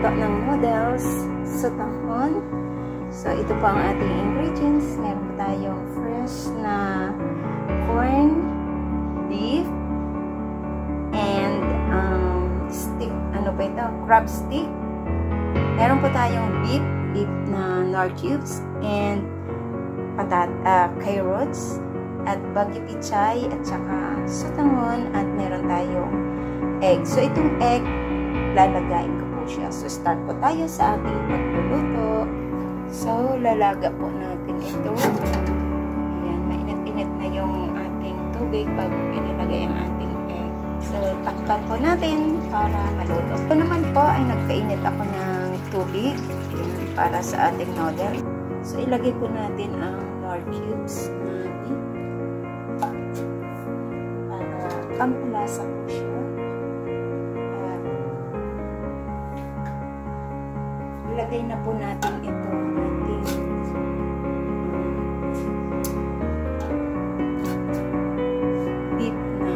magluto ng noodles, sotanghon. So, ito po ang ating ingredients. Meron po tayong fresh na corn, beef, and stick, ano pa ito? Crab stick. Meron po tayong beef na nor cubes, and carrots, at bagyo pichay, at saka sotanghon, at meron tayong egg. So, itong egg, lalagayin ko po siya. So, start po tayo sa ating pagluluto. So, lalaga po natin ito. Ayan, mainit-init na yung ating tubig bago pinilagay ang ating egg. So, takpan po natin para maluto. Ito naman po ay nagkainit ako ng tubig para sa ating noodle. So, ilagay po natin ang nor cubes na beef para pampalasa po siya. Ilagay na po natin ito ating beef na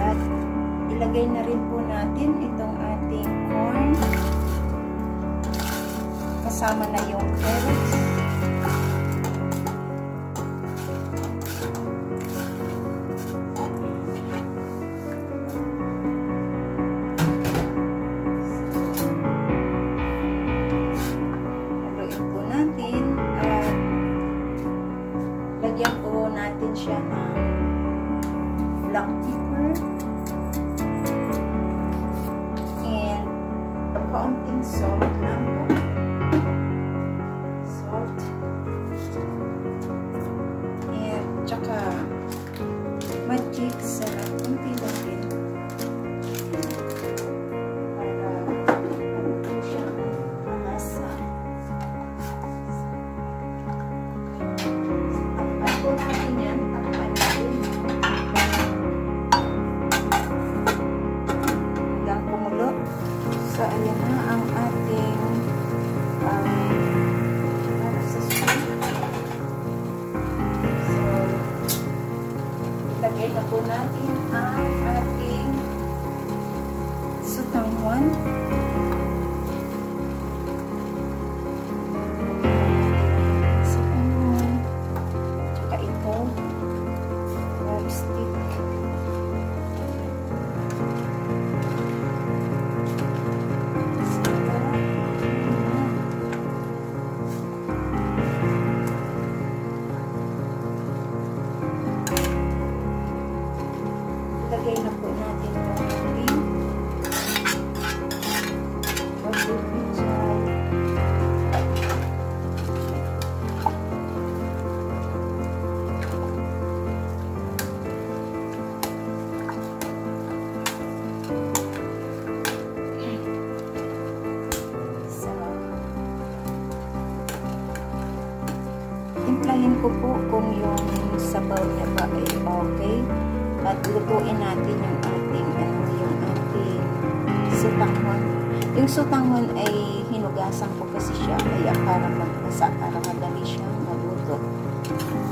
at ilagay na rin po natin itong ating corn kasama na yung carrots. Lagyan po natin siya ng black pepper and kaunting salt lang po. Salt and tsaka magic sarap. Kunti lang din para ano po siyang malasa. Natin yan, takpan natin hanggang kumulo. So, ayan na ang ating para sa soup. So, ilagay na po natin ang ating sotanghon. Ilagay na po natin ang ating bagyo pichay. So, timplahin ko po kung yung sabaw niya ba ay okay. At lutuin natin yung ating sotanghon. Yung sotanghon ay hinugasan ko kasi siya kaya para magbasa, para madali siyang maluto.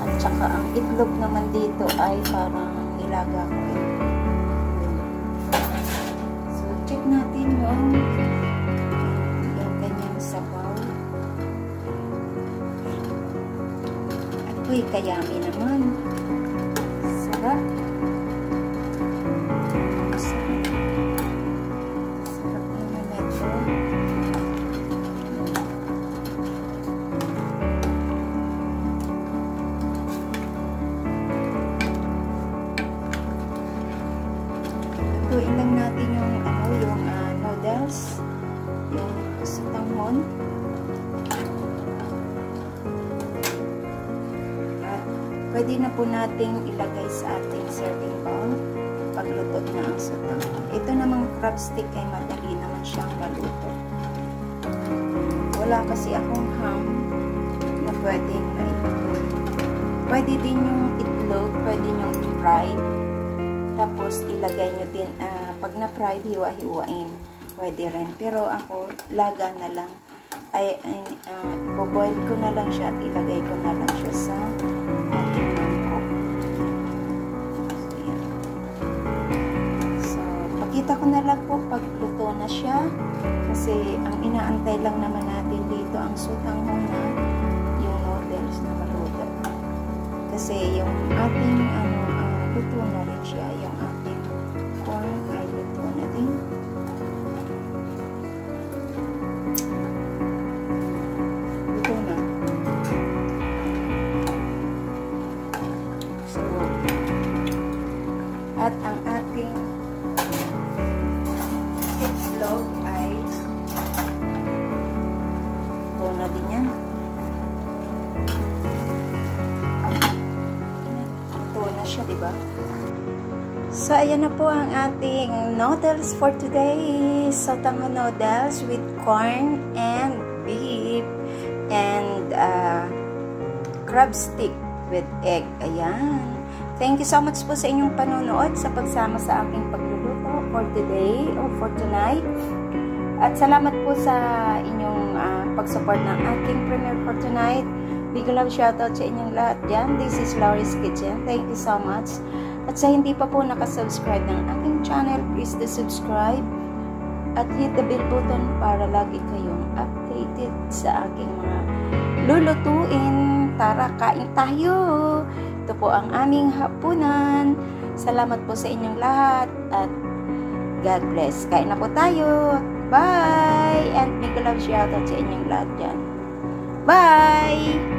At saka ang itlog naman dito ay parang nilaga ko eh. So check natin yung kanyang sabaw. At uy, kayami naman. Sarap. Lutuin lang natin yung noodles, yung sotanghon. At pwede na po nating ilagay sa ating serving bowl pagluto na ang sotanghon. Ito namang crab stick ay madali naman siyang maluto. Wala kasi akong ham na pwedeng maitulog. Pwede din yung itlog, pwede yung fried. Tapos, ilagay nyo din, pag na-fried, hiwa-hiwain. Pwede rin. Pero ako, laga na lang. Boboil ko na lang siya at ilagay ko na lang siya sa ating mangkok. ang sutanghon na yung noodles na maluto. Kasi yung ating luto na rin siya, yung ating corn ay luto na din. Luto na. So, at ang ating itlog ay luto na din yan. Siya, diba? So, ayan na po ang ating noodles for today. Sotanghon noodles with corn and beef and crab stick with egg. Ayan. Thank you so much po sa inyong panonood, sa pagsama sa aking pagluluto for today or for tonight. At salamat po sa inyong pag-support ng aking premiere for tonight. Big love shoutout sa inyong lahat dyan. This is Laurie's Kitchen. Thank you so much. At sa hindi pa po nakasubscribe ng aking channel, please to subscribe at hit the bell button para lagi kayong updated sa aking mga lulutuin. Tara, kain tayo! Ito po ang aming hapunan. Salamat po sa inyong lahat at God bless. Kain na po tayo. Bye! And big love shoutout sa inyong lahat dyan. Bye!